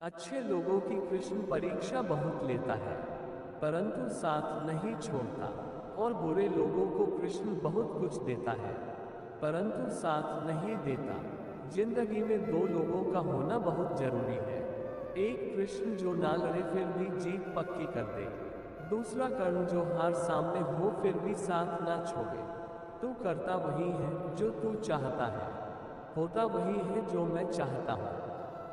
अच्छे लोगों की कृष्ण परीक्षा बहुत लेता है, परंतु साथ नहीं छोड़ता। और बुरे लोगों को कृष्ण बहुत कुछ देता है, परंतु साथ नहीं देता। जिंदगी में दो लोगों का होना बहुत जरूरी है। एक कृष्ण जो ना लड़े फिर भी जीत पक्की कर दे, दूसरा कर्ण जो हार सामने हो फिर भी साथ ना छोड़े। तू करता वही है जो तू चाहता है, होता वही है जो मैं चाहता हूँ।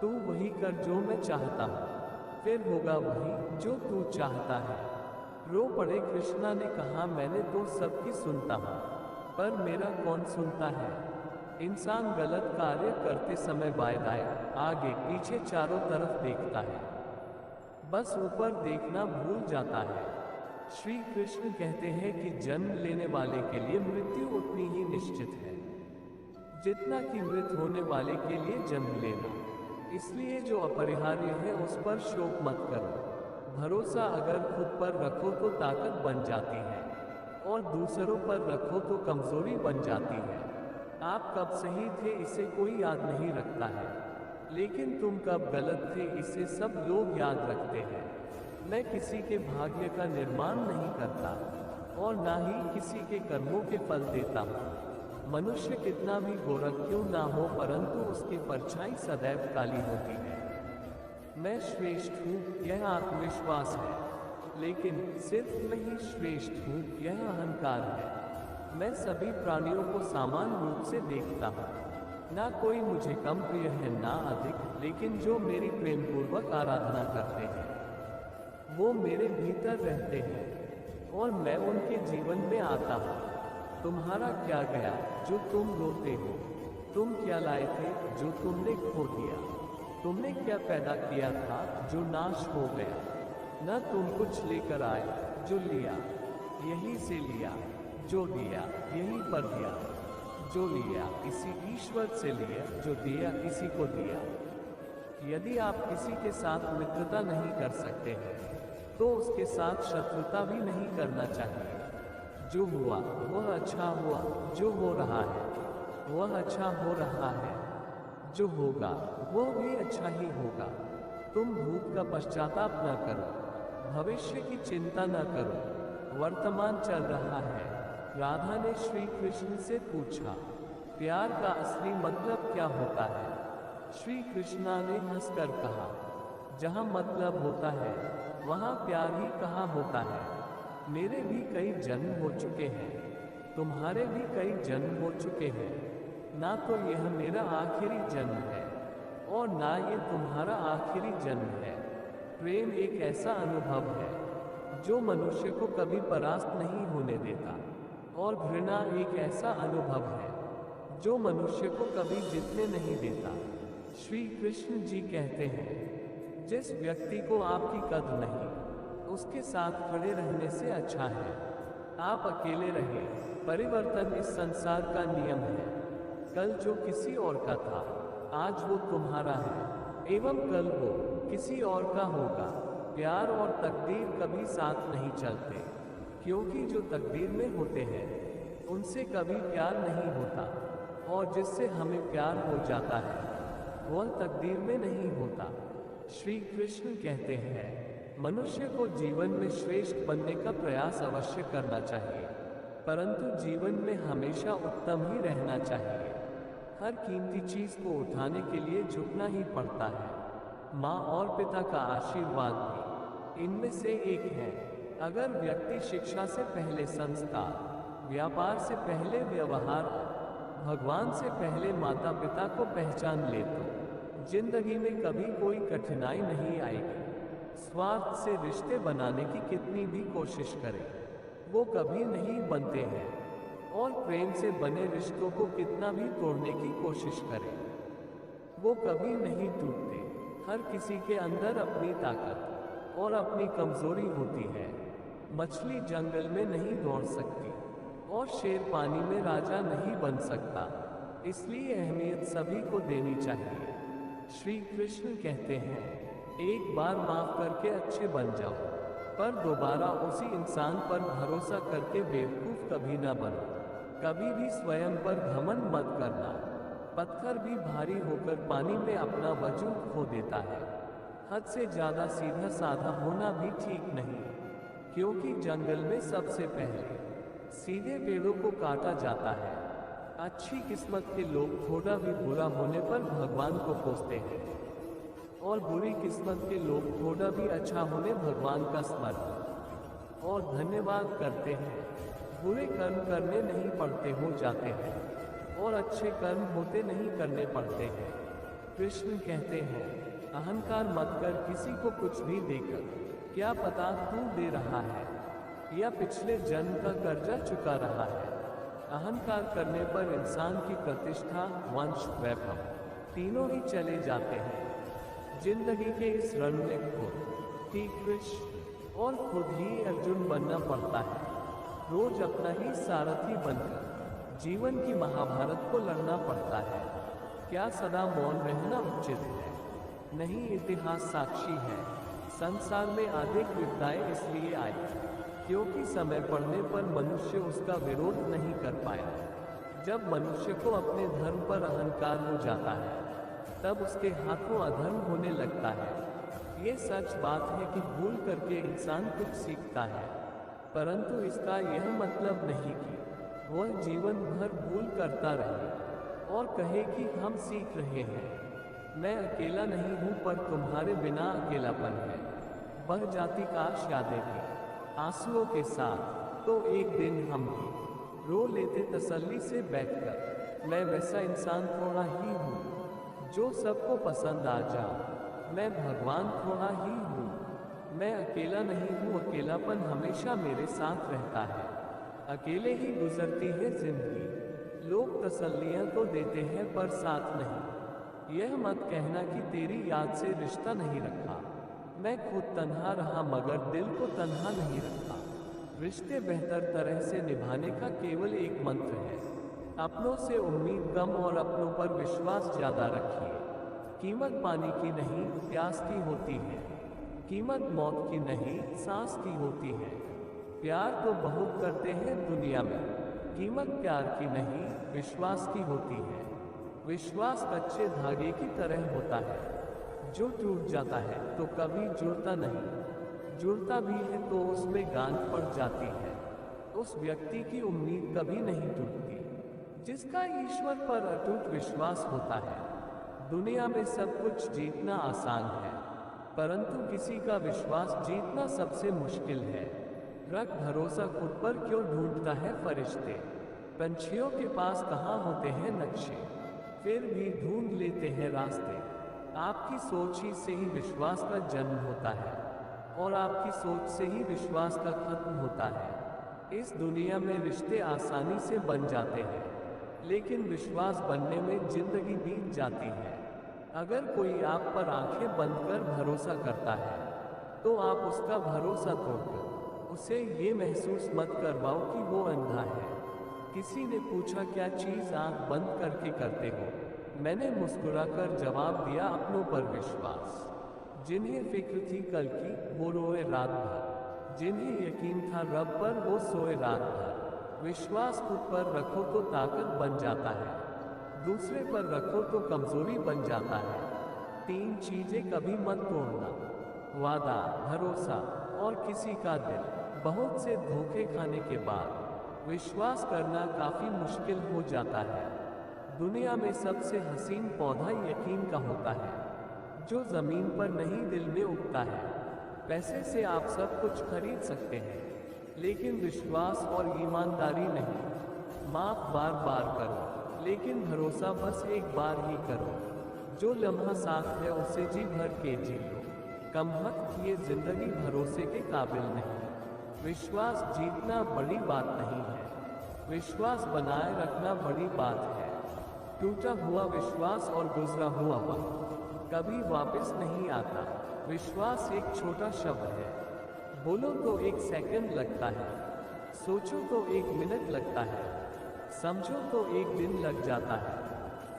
तू वही कर जो मैं चाहता हूँ, फिर होगा वही जो तू चाहता है। रो पड़े कृष्णा ने कहा, मैंने तो सबकी सुनता हूँ, पर मेरा कौन सुनता है। इंसान गलत कार्य करते समय बाएं दाएं आगे पीछे चारों तरफ देखता है, बस ऊपर देखना भूल जाता है। श्री कृष्ण कहते हैं कि जन्म लेने वाले के लिए मृत्यु उतनी ही निश्चित है जितना कि मृत होने वाले के लिए जन्म लेना। इसलिए जो अपरिहार्य है उस पर शोक मत करो। भरोसा अगर खुद पर रखो तो ताकत बन जाती है, और दूसरों पर रखो तो कमजोरी बन जाती है। आप कब सही थे इसे कोई याद नहीं रखता है, लेकिन तुम कब गलत थे इसे सब लोग याद रखते हैं। मैं किसी के भाग्य का निर्माण नहीं करता, और ना ही किसी के कर्मों के फल देता हूँ। मनुष्य कितना भी गोरा क्यों ना हो, परंतु उसकी परछाई सदैव काली होती है। मैं श्रेष्ठ हूँ यह आत्मविश्वास है, लेकिन सिर्फ मैं ही श्रेष्ठ हूँ यह अहंकार है। मैं सभी प्राणियों को समान रूप से देखता हूँ, ना कोई मुझे कम प्रिय है ना अधिक, लेकिन जो मेरी प्रेम पूर्वक आराधना करते हैं वो मेरे भीतर रहते हैं, और मैं उनके जीवन में आता हूँ। तुम्हारा क्या गया जो तुम रोते हो, तुम क्या लाए थे जो तुमने खो दिया। तुमने क्या पैदा किया था जो नाश हो गया। न तुम कुछ लेकर आए जो लिया यहीं से लिया, जो दिया यहीं पर दिया, जो लिया इसी ईश्वर से लिया, जो दिया इसी को दिया। यदि आप किसी के साथ मित्रता नहीं कर सकते हैं तो उसके साथ शत्रुता भी नहीं करना चाहिए। जो हुआ वह अच्छा हुआ, जो हो रहा है वह अच्छा हो रहा है, जो होगा वह भी अच्छा ही होगा। तुम भूत का पश्चाताप न करो, भविष्य की चिंता न करो, वर्तमान चल रहा है। राधा ने श्री कृष्ण से पूछा, प्यार का असली मतलब क्या होता है। श्री कृष्णा ने हंसकर कहा, जहाँ मतलब होता है वहाँ प्यार ही कहाँ होता है। मेरे भी कई जन्म हो चुके हैं, तुम्हारे भी कई जन्म हो चुके हैं। ना तो यह मेरा आखिरी जन्म है, और ना ये तुम्हारा आखिरी जन्म है। प्रेम एक ऐसा अनुभव है जो मनुष्य को कभी परास्त नहीं होने देता, और घृणा एक ऐसा अनुभव है जो मनुष्य को कभी जीतने नहीं देता। श्री कृष्ण जी कहते हैं, जिस व्यक्ति को आपकी कद्र नहीं उसके साथ खड़े रहने से अच्छा है आप अकेले रहें। परिवर्तन इस संसार का नियम है। कल जो किसी और का था आज वो तुम्हारा है, एवं कल वो किसी और का होगा। प्यार और तकदीर कभी साथ नहीं चलते, क्योंकि जो तकदीर में होते हैं उनसे कभी प्यार नहीं होता, और जिससे हमें प्यार हो जाता है वह तकदीर में नहीं होता। श्री कृष्ण कहते हैं, मनुष्य को जीवन में श्रेष्ठ बनने का प्रयास अवश्य करना चाहिए, परंतु जीवन में हमेशा उत्तम ही रहना चाहिए। हर कीमती चीज को उठाने के लिए झुकना ही पड़ता है। माँ और पिता का आशीर्वाद भी इनमें से एक है। अगर व्यक्ति शिक्षा से पहले संस्कार, व्यापार से पहले व्यवहार, भगवान से पहले माता पिता को पहचान ले तो जिंदगी में कभी कोई कठिनाई नहीं आएगी। स्वार्थ से रिश्ते बनाने की कितनी भी कोशिश करें वो कभी नहीं बनते हैं, और प्रेम से बने रिश्तों को कितना भी तोड़ने की कोशिश करें वो कभी नहीं टूटते। हर किसी के अंदर अपनी ताकत और अपनी कमजोरी होती है। मछली जंगल में नहीं दौड़ सकती, और शेर पानी में राजा नहीं बन सकता, इसलिए अहमियत सभी को देनी चाहिए। श्री कृष्ण कहते हैं, एक बार माफ करके अच्छे बन जाओ, पर दोबारा उसी इंसान पर भरोसा करके बेवकूफ कभी ना बनो। कभी भी स्वयं पर घमंड मत करना। पत्थर भी भारी होकर पानी में अपना वजूद खो देता है। हद से ज्यादा सीधा साधा होना भी ठीक नहीं, क्योंकि जंगल में सबसे पहले सीधे पेड़ों को काटा जाता है। अच्छी किस्मत के लोग थोड़ा भी बुरा होने पर भगवान को कोसते हैं, और बुरी किस्मत के लोग थोड़ा भी अच्छा होने भगवान का स्मरण और धन्यवाद करते हैं। बुरे कर्म करने नहीं पड़ते हो जाते हैं, और अच्छे कर्म होते नहीं करने पड़ते हैं। कृष्ण कहते हैं, अहंकार मत कर किसी को कुछ भी देकर, क्या पता तू दे रहा है या पिछले जन्म का कर्जा चुका रहा है। अहंकार करने पर इंसान की प्रतिष्ठा, वंश, वैभव तीनों ही चले जाते हैं। जिंदगी के इस रण में खुद ही कृष्ण और खुद ही अर्जुन बनना पड़ता है। रोज अपना ही सारथी बनकर जीवन की महाभारत को लड़ना पड़ता है। क्या सदा मौन रहना उचित है? नहीं, इतिहास साक्षी है। संसार में अधिक विपदाएं इसलिए आई क्योंकि समय पड़ने पर मनुष्य उसका विरोध नहीं कर पाया। जब मनुष्य को अपने धर्म पर अहंकार हो जाता है, तब उसके हाथों अधर्म होने लगता है। ये सच बात है कि भूल करके इंसान कुछ सीखता है, परंतु इसका यह मतलब नहीं कि वह जीवन भर भूल करता रहे और कहे कि हम सीख रहे हैं। मैं अकेला नहीं हूँ, पर तुम्हारे बिना अकेलापन है। बह जाती काश यादें थी आंसुओं के साथ, तो एक दिन हम भी रो लेते तसल्ली से बैठकर। मैं वैसा इंसान थोड़ा ही हूँ जो सबको पसंद आ जा। मैं भगवान थोड़ा ही हूँ। मैं अकेला नहीं हूँ, अकेलापन हमेशा मेरे साथ रहता है। अकेले ही गुजरती है जिंदगी। लोग तसल्लियाँ तो देते हैं पर साथ नहीं। यह मत कहना कि तेरी याद से रिश्ता नहीं रखा। मैं खुद तन्हा रहा मगर दिल को तन्हा नहीं रखा। रिश्ते बेहतर तरह से निभाने का केवल एक मंत्र है, अपनों से उम्मीद कम और अपनों पर विश्वास ज्यादा रखिए। कीमत पानी की नहीं, प्यास की होती है। कीमत मौत की नहीं, सांस की होती है। प्यार तो बहुत करते हैं दुनिया में, कीमत प्यार की नहीं, विश्वास की होती है। विश्वास कच्चे धागे की तरह होता है, जो टूट जाता है तो कभी जुड़ता नहीं। जुड़ता भी है तो उसमें गांठ पड़ जाती है। उस व्यक्ति की उम्मीद कभी नहीं टूटती जिसका ईश्वर पर अटूट विश्वास होता है। दुनिया में सब कुछ जीतना आसान है, परंतु किसी का विश्वास जीतना सबसे मुश्किल है। रख भरोसा खुद पर, क्यों ढूंढता है फरिश्ते। पंछियों के पास कहाँ होते हैं नक्शे, फिर भी ढूंढ लेते हैं रास्ते। आपकी सोच ही से ही विश्वास का जन्म होता है, और आपकी सोच से ही विश्वास का खत्म होता है। इस दुनिया में रिश्ते आसानी से बन जाते हैं, लेकिन विश्वास बनने में जिंदगी बीत जाती है। अगर कोई आप पर आंखें बंद कर भरोसा करता है, तो आप उसका भरोसा तोड़कर उसे ये महसूस मत करवाओ कि वो अंधा है। किसी ने पूछा, क्या चीज़ आंख बंद करके करते हो? मैंने मुस्कुराकर जवाब दिया, अपनों पर विश्वास। जिन्हें फिक्र थी कल की, वो रोए रात भर। जिन्हें यकीन था रब पर, वो सोए रात भर। विश्वास खुद पर रखो तो ताकत बन जाता है, दूसरे पर रखो तो कमजोरी बन जाता है। 3 चीजें कभी मत तोड़ना, वादा, भरोसा और किसी का दिल। बहुत से धोखे खाने के बाद विश्वास करना काफी मुश्किल हो जाता है। दुनिया में सबसे हसीन पौधा यकीन का होता है, जो जमीन पर नहीं दिल में उगता है। पैसे से आप सब कुछ खरीद सकते हैं, लेकिन विश्वास और ईमानदारी नहीं। माफ बार बार करो, लेकिन भरोसा बस एक बार ही करो। जो लम्हा साथ है उसे जी भर के जी लो। कम वक्त ये जिंदगी भरोसे के काबिल नहीं। विश्वास जीतना बड़ी बात नहीं है, विश्वास बनाए रखना बड़ी बात है। टूटा हुआ विश्वास और गुजरा हुआ वक्त कभी वापस नहीं आता। विश्वास एक छोटा शब्द है, बोलो तो 1 सेकंड लगता है, सोचो तो 1 मिनट लगता है, समझो तो 1 दिन लग जाता है,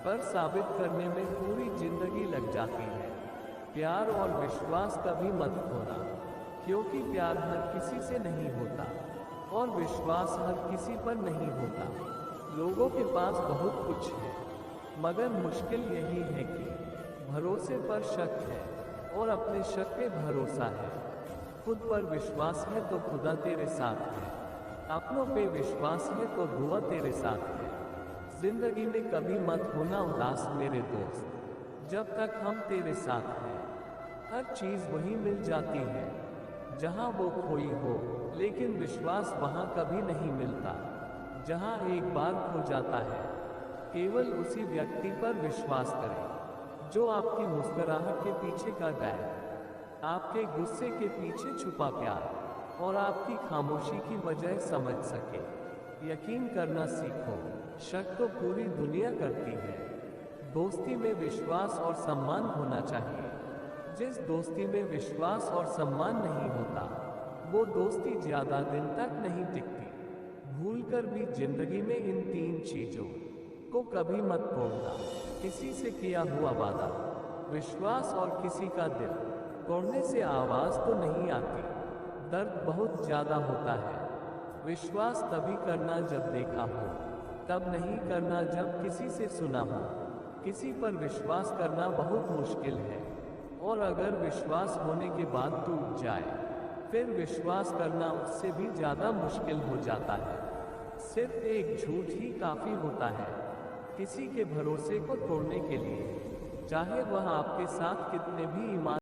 पर साबित करने में पूरी जिंदगी लग जाती है। प्यार और विश्वास कभी मत खोना, क्योंकि प्यार हर किसी से नहीं होता और विश्वास हर किसी पर नहीं होता। लोगों के पास बहुत कुछ है, मगर मुश्किल यही है कि भरोसे पर शक है। और अपने शक पे भरोसा है। खुद पर विश्वास है तो खुदा तेरे साथ है। अपनों पे विश्वास है तो दुआ तेरे साथ है। जिंदगी में कभी मत होना उदास मेरे दोस्त, जब तक हम तेरे साथ हैं। हर चीज वहीं मिल जाती है जहां वो खोई हो, लेकिन विश्वास वहां कभी नहीं मिलता जहां एक बार खो जाता है। केवल उसी व्यक्ति पर विश्वास करें जो आपकी मुस्कुराहट के पीछे का डर, आपके गुस्से के पीछे छुपा प्यार और आपकी खामोशी की वजह समझ सके। यकीन करना सीखो, शक तो पूरी दुनिया करती है। दोस्ती में विश्वास और सम्मान होना चाहिए। जिस दोस्ती में विश्वास और सम्मान नहीं होता, वो दोस्ती ज्यादा दिन तक नहीं टिकती। भूलकर भी जिंदगी में इन 3 चीजों को कभी मत तोड़ना। किसी से किया हुआ वादा, विश्वास और किसी का दिल तोड़ने से आवाज तो नहीं आती, दर्द बहुत ज्यादा होता है। विश्वास तभी करना जब देखा हो, तब नहीं करना जब किसी से सुना हो। किसी पर विश्वास करना बहुत मुश्किल है, और अगर विश्वास होने के बाद टूट जाए, फिर विश्वास करना उससे भी ज्यादा मुश्किल हो जाता है। सिर्फ एक झूठ ही काफी होता है किसी के भरोसे को तोड़ने के लिए, चाहे वह आपके साथ कितने भी ईमान